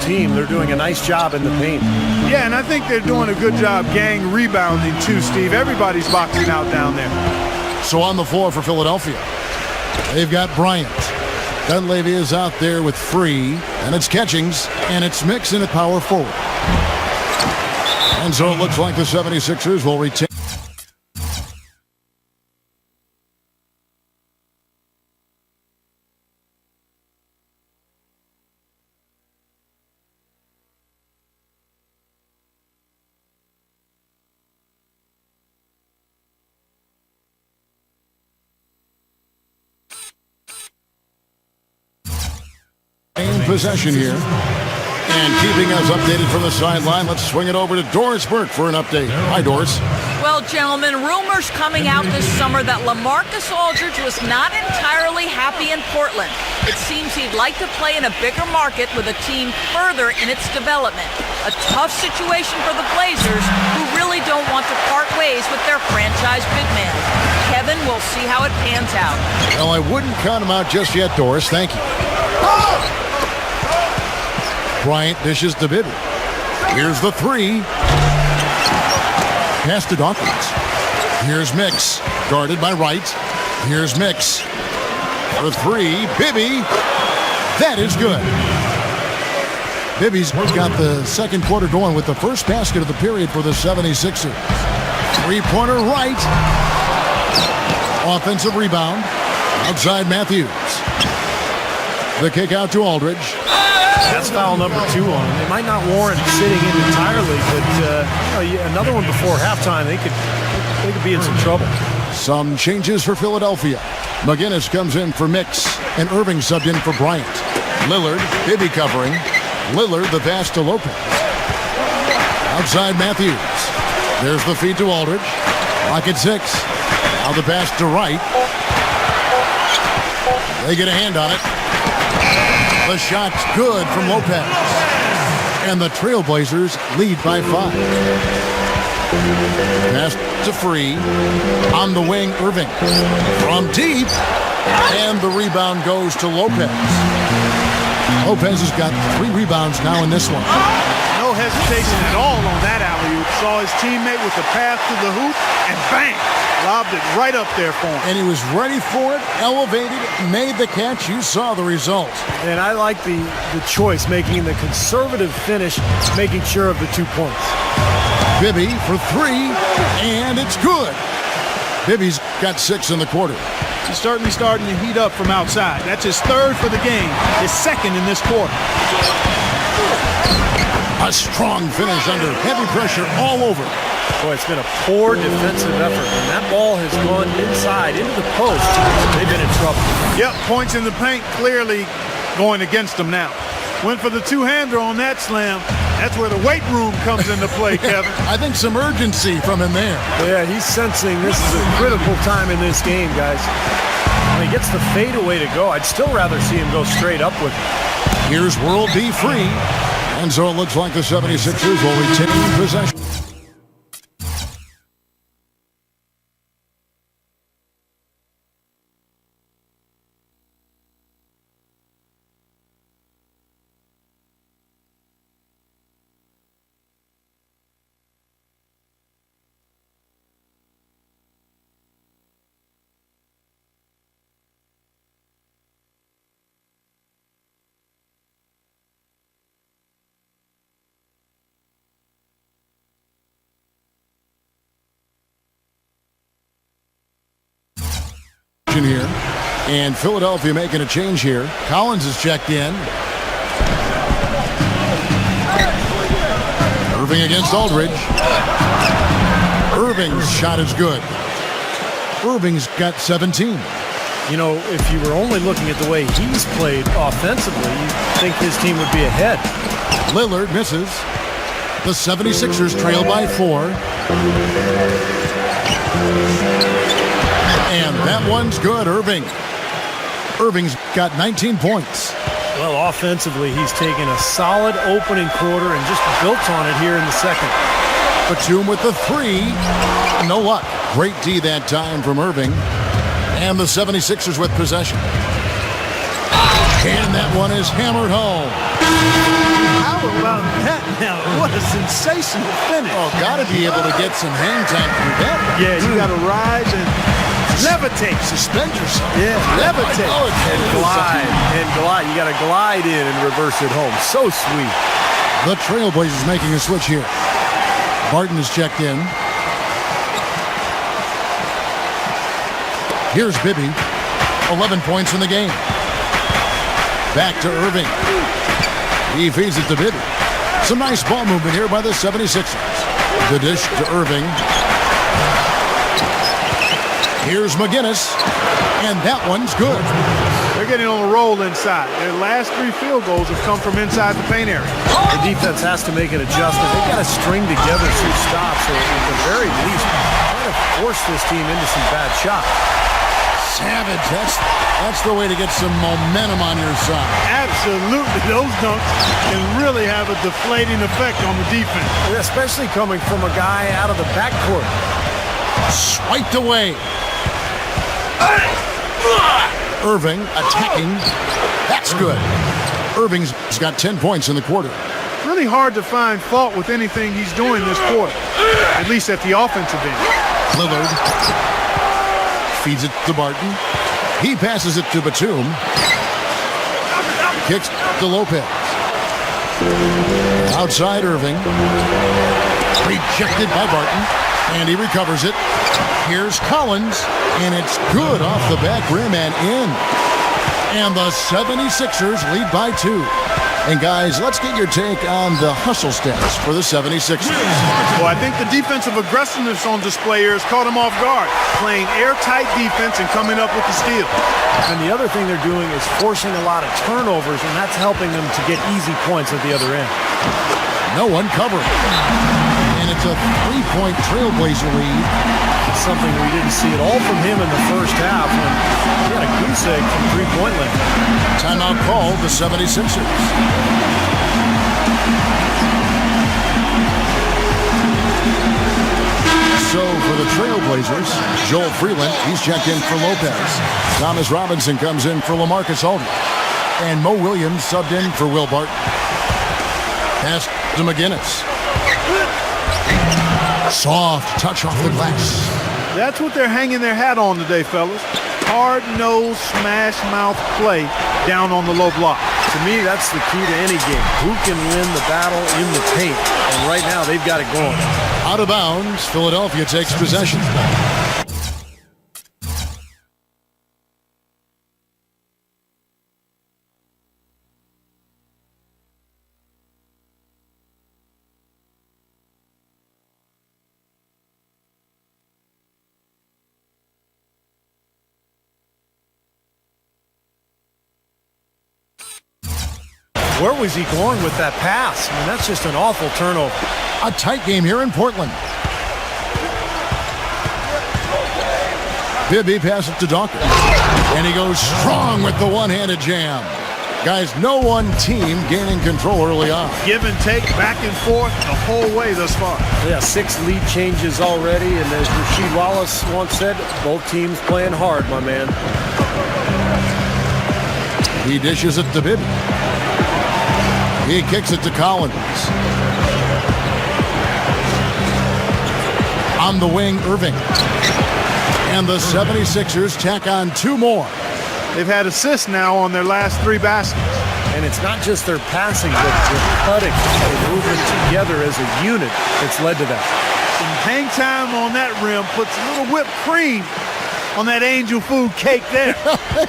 team. They're doing a nice job in the paint. Yeah, and I think they're doing a good job gang rebounding too, Steve. Everybody's boxing out down there. So on the floor for Philadelphia, they've got Bryant. Dunleavy is out there with Free, and it's Catchings, and it's Mix in at power forward. And so it looks like the 76ers will retain. Possession here. And keeping us updated from the sideline, let's swing it over to Doris Burke for an update. Hi, Doris. Well, gentlemen, rumors coming out this summer that LaMarcus Aldridge was not entirely happy in Portland. It seems he'd like to play in a bigger market with a team further in its development. A tough situation for the Blazers, who really don't want to part ways with their franchise big man. Kevin, we'll see how it pans out. Well, I wouldn't count him out just yet, Doris. Thank you. Bryant dishes to Bibby. Here's the three. Pass to Dawkins. Here's Mix. Guarded by Wright. Here's Mix. For three. Bibby. That is good. Bibby's got the second quarter going with the first basket of the period for the 76ers. Three-pointer right. Offensive rebound. Outside Matthews. The kick out to Aldridge. That's foul number 2 on him. They might not warrant sitting in entirely, but another one before halftime, they could be in some trouble. Some changes for Philadelphia. McGinnis comes in for Mix, and Irving subbed in for Bryant. Lillard, Bibby covering. Lillard, the pass to Lopez. Outside Matthews. There's the feed to Aldridge. Lock at 6. Now the pass to Wright. They get a hand on it. The shot's good from Lopez. And the Trailblazers lead by 5. Pass to Free. On the wing, Irving. From deep. And the rebound goes to Lopez. Lopez has got 3 rebounds now in this one. No hesitation at all on that alley-oop. Saw his teammate with the pass to the hoop, and bang! Lobbed it right up there for him. And he was ready for it, elevated, made the catch. You saw the result. And I like the choice, making the conservative finish, making sure of the 2 points. Bibby for 3, and it's good. Bibby's got 6 in the quarter. He's certainly starting to heat up from outside. That's his 3rd for the game, his 2nd in this quarter. A strong finish under heavy pressure all over. Boy, it's been a poor defensive effort. When that ball has gone inside into the post, they've been in trouble. Yep, points in the paint clearly going against them now. Went for the two-hander on that slam. That's where the weight room comes into play, Kevin. I think some urgency from him there. Yeah, he's sensing this is a critical time in this game, guys. When he gets the fadeaway to go, I'd still rather see him go straight up with it. Here's World B free. And so it looks like the 76ers will retain possession. Here, and Philadelphia making a change here. Collins is checked in. Irving against Aldridge. Irving's shot is good. Irving's got 17. You know, if you were only looking at the way he's played offensively, you'd think his team would be ahead. Lillard misses. The 76ers trail by 4. And that one's good, Irving. Irving's got 19 points. Well, offensively, he's taken a solid opening quarter and just built on it here in the second. Batum with the 3. No luck. Great D that time from Irving. And the 76ers with possession. And that one is hammered home. Now, what a sensational finish. Oh, got to be able to get some hang time through that. Yeah, you got to rise and levitate. Suspend yourself. Yeah, levitate. Oh, And glide. You got to glide in and reverse it home. So sweet. The Trailblazers making a switch here. Barton is checked in. Here's Bibby. 11 points in the game. Back to Irving. He feeds it to Bibby. Some nice ball movement here by the 76ers. The dish to Irving. Here's McGinnis. And that one's good. They're getting on a roll inside. Their last 3 field goals have come from inside the paint area. The defense has to make an adjustment. They've got to string together some stops, or at the very least, try to force this team into some bad shots. Savage. That's the way to get some momentum on your side. Absolutely. Those dunks can really have a deflating effect on the defense. Especially coming from a guy out of the backcourt. Swiped away. Irving attacking. That's good. Irving's got 10 points in the quarter. Really hard to find fault with anything he's doing this quarter, at least at the offensive end. Lillard feeds it to Barton. He passes it to Batum. Kicks to Lopez. Outside Irving. Rejected by Barton. And he recovers it. Here's Collins. And it's good off the back rim and in. And the 76ers lead by 2. And guys, let's get your take on the hustle stats for the 76ers. Well, I think the defensive aggressiveness on display here has caught them off guard, playing airtight defense and coming up with the steal. And the other thing they're doing is forcing a lot of turnovers, and that's helping them to get easy points at the other end. No one covering. And it's a 3-point Trailblazer lead. Something we didn't see at all from him in the first half when he had a goose egg from three-point land. Timeout called the 76ers. So for the Trailblazers, Joel Freeland, he's checked in for Lopez. Thomas Robinson comes in for LaMarcus Aldridge. And Mo Williams subbed in for Will Barton. Pass to McGinnis. Soft touch off the glass. That's what they're hanging their hat on today, fellas. Hard-nosed, smash-mouth play down on the low block. To me, that's the key to any game. Who can win the battle in the paint? And right now, they've got it going. Out of bounds, Philadelphia takes possession. Where was he going with that pass? I mean, that's just an awful turnover. A tight game here in Portland. Bibby passes to Dawkins. And he goes strong with the one-handed jam. Guys, no one team gaining control early on. Give and take, back and forth, the whole way thus far. Yeah, 6 lead changes already, and as Rasheed Wallace once said, both teams playing hard, my man. He dishes it to Bibby. He kicks it to Collins. On the wing, Irving. And the 76ers tack on 2 more. They've had assists now on their last 3 baskets. And it's not just their passing, but their cutting, their movement together as a unit that's led to that. Some hang time on that rim puts a little whipped cream on that angel food cake there.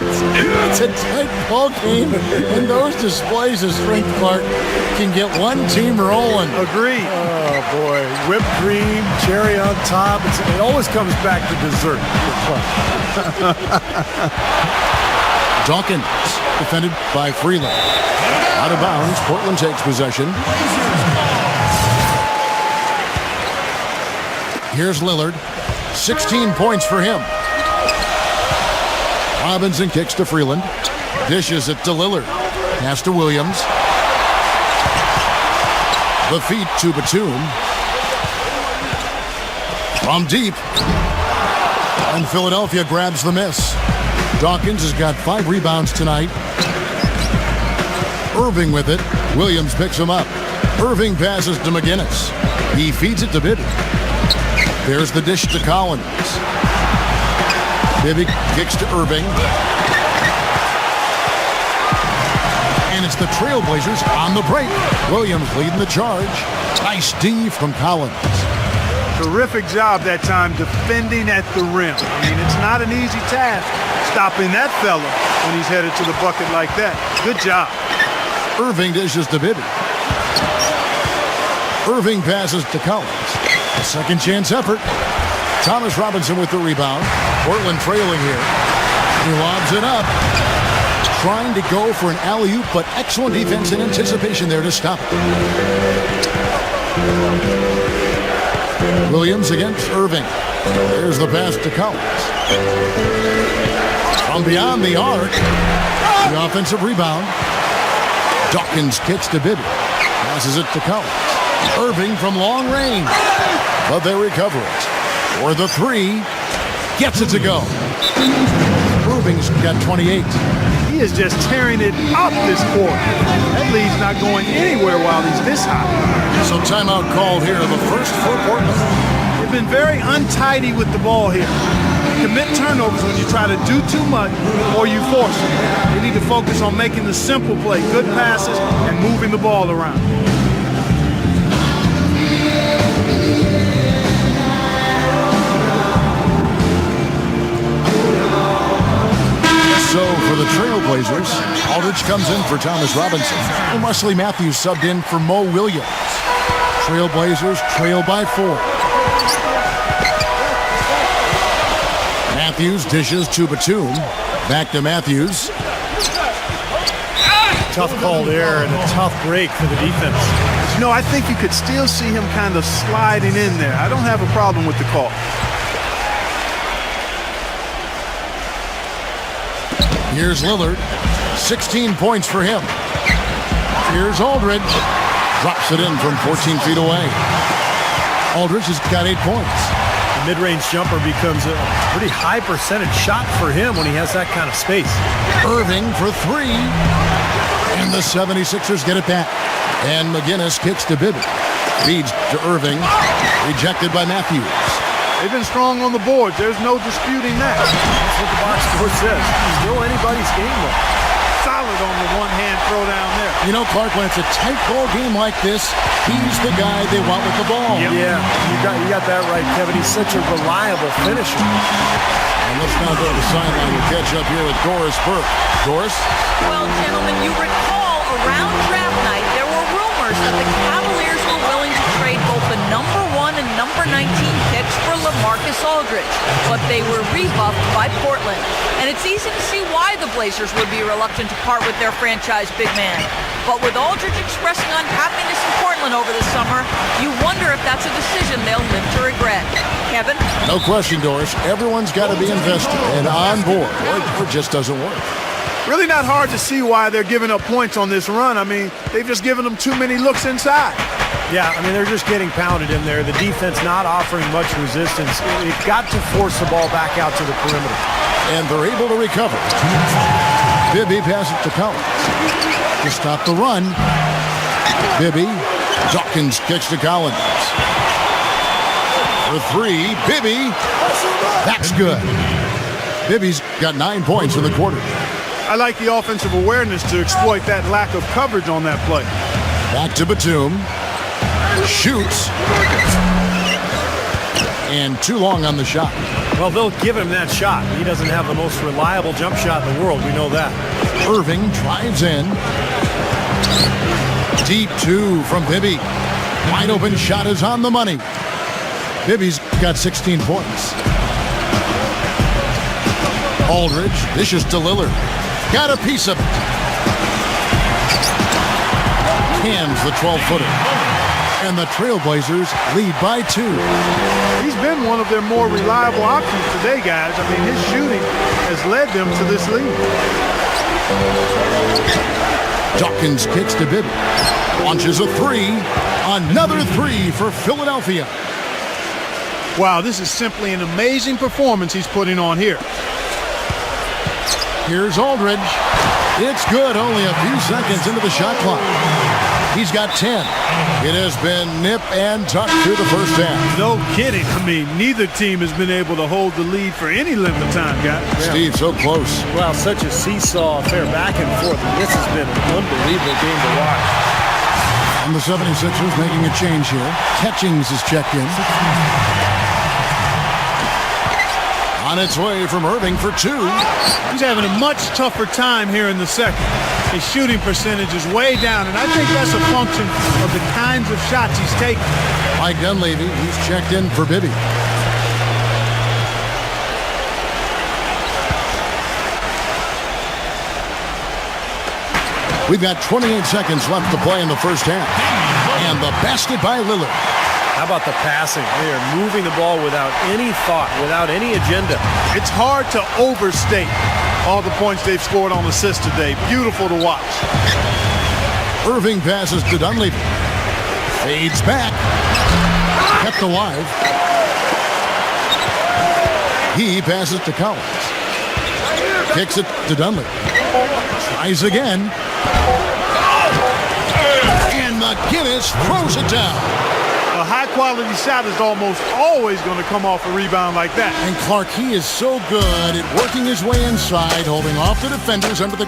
It's a tight ball game, and those displays of strength, Clark, can get one team rolling. Agreed. Oh, boy. Whipped cream, cherry on top. It always comes back to dessert. Dawkins, defended by Freeland. Out of bounds, Portland takes possession. Here's Lillard. 16 points for him. Robinson kicks to Freeland. Dishes it to Lillard. Pass to Williams. The feet to Batum. From deep. And Philadelphia grabs the miss. Dawkins has got 5 rebounds tonight. Irving with it. Williams picks him up. Irving passes to McGinnis. He feeds it to Bibby. There's the dish to Collins. Bibby kicks to Irving. And it's the Trailblazers on the break. Williams leading the charge. Nice D from Collins. Terrific job that time defending at the rim. I mean, it's not an easy task stopping that fella when he's headed to the bucket like that. Good job. Irving dishes to Bibby. Irving passes to Collins. A second chance effort. Thomas Robinson with the rebound. Portland trailing here. He lobs it up. Trying to go for an alley-oop, but excellent defense and anticipation there to stop it. Williams against Irving. There's the pass to Collins. From beyond the arc. The offensive rebound. Dawkins kicks to Bibby. Passes it to Collins. Irving from long range. But they recover it. For the three. Gets it to go. Irving's got 28. He is just tearing it up this quarter. That lead's not going anywhere while he's this hot. So timeout called here, the first for Portland. They've been very untidy with the ball here. You commit turnovers when you try to do too much or you force it. They need to focus on making the simple play, good passes, and moving the ball around. So for the Trailblazers, Aldridge comes in for Thomas Robinson. And Wesley Matthews subbed in for Mo Williams. Trailblazers trail by 4. Matthews dishes to Batum. Back to Matthews. Tough call there and a tough break for the defense. You know, I think you could still see him kind of sliding in there. I don't have a problem with the call. Here's Lillard. 16 points for him. Here's Aldridge. Drops it in from 14 feet away. Aldridge has got 8 points. The mid-range jumper becomes a pretty high percentage shot for him when he has that kind of space. Irving for 3. And the 76ers get it back. And McGinnis kicks to Bibby. Feeds to Irving. Rejected by Matthews. They've been strong on the boards. There's no disputing that. That's what the box score says. Still anybody's game though. Solid on the one-hand throw down there. You know, Clark, when it's a tight ball game like this, he's the guy they want with the ball. Yep. Yeah, you got that right, Kevin. He's such a reliable finisher. And let's now go to the sideline and catch up here with Doris Burke. Doris? Well, gentlemen, you recall around draft night, there were rumors that the Cavaliers were willing to trade both the number 1 and number 19 picks for LaMarcus Aldridge, but they were rebuffed by Portland. And it's easy to see why the Blazers would be reluctant to part with their franchise big man. But with Aldridge expressing unhappiness in Portland over the summer, you wonder if that's a decision they'll live to regret. Kevin? No question, Doris. Everyone's got to be invested and on board, or it just doesn't work. Really not hard to see why they're giving up points on this run. I mean, they've just given them too many looks inside. Yeah, I mean, they're just getting pounded in there. The defense not offering much resistance. They've got to force the ball back out to the perimeter. And they're able to recover. Bibby passes to Collins to stop the run. Bibby. Dawkins kicks to Collins. For 3, Bibby. That's good. Bibby's got 9 points in the quarter. I like the offensive awareness to exploit that lack of coverage on that play. Back to Batum. Shoots. And too long on the shot. Well, they'll give him that shot. He doesn't have the most reliable jump shot in the world. We know that. Irving drives in. Deep 2 from Bibby. Wide open shot is on the money. Bibby's got 16 points. Aldridge dishes to Lillard. Got a piece of it. Hands the 12-footer. And the Trailblazers lead by 2. He's been one of their more reliable options today, guys. I mean, his shooting has led them to this lead. Dawkins kicks to Bibby. Launches a 3. Another 3 for Philadelphia. Wow, this is simply an amazing performance he's putting on here. Here's Aldridge. It's good, only a few seconds into the shot clock. He's got 10. It has been nip and tuck through the first half. No kidding. I mean, neither team has been able to hold the lead for any length of time, guys. Steve, so close. Well, such a seesaw affair back and forth. This has been an unbelievable game to watch. And the 76ers making a change here. Catchings is checked in. On its way from Irving for 2. He's having a much tougher time here in the second. His shooting percentage is way down, and I think that's a function of the kinds of shots he's taking. Mike Dunleavy, he's checked in for Bibby. We've got 28 seconds left to play in the first half. And the basket by Lillard. How about the passing? They are moving the ball without any thought, without any agenda. It's hard to overstate all the points they've scored on assists today. Beautiful to watch. Irving passes to Dunleavy. Fades back. Kept alive. He passes to Collins. Kicks it to Dunleavy. Tries again. And McGinnis throws it down. A high-quality shot is almost always going to come off a rebound like that. And Clark, he is so good at working his way inside, holding off the defenders under the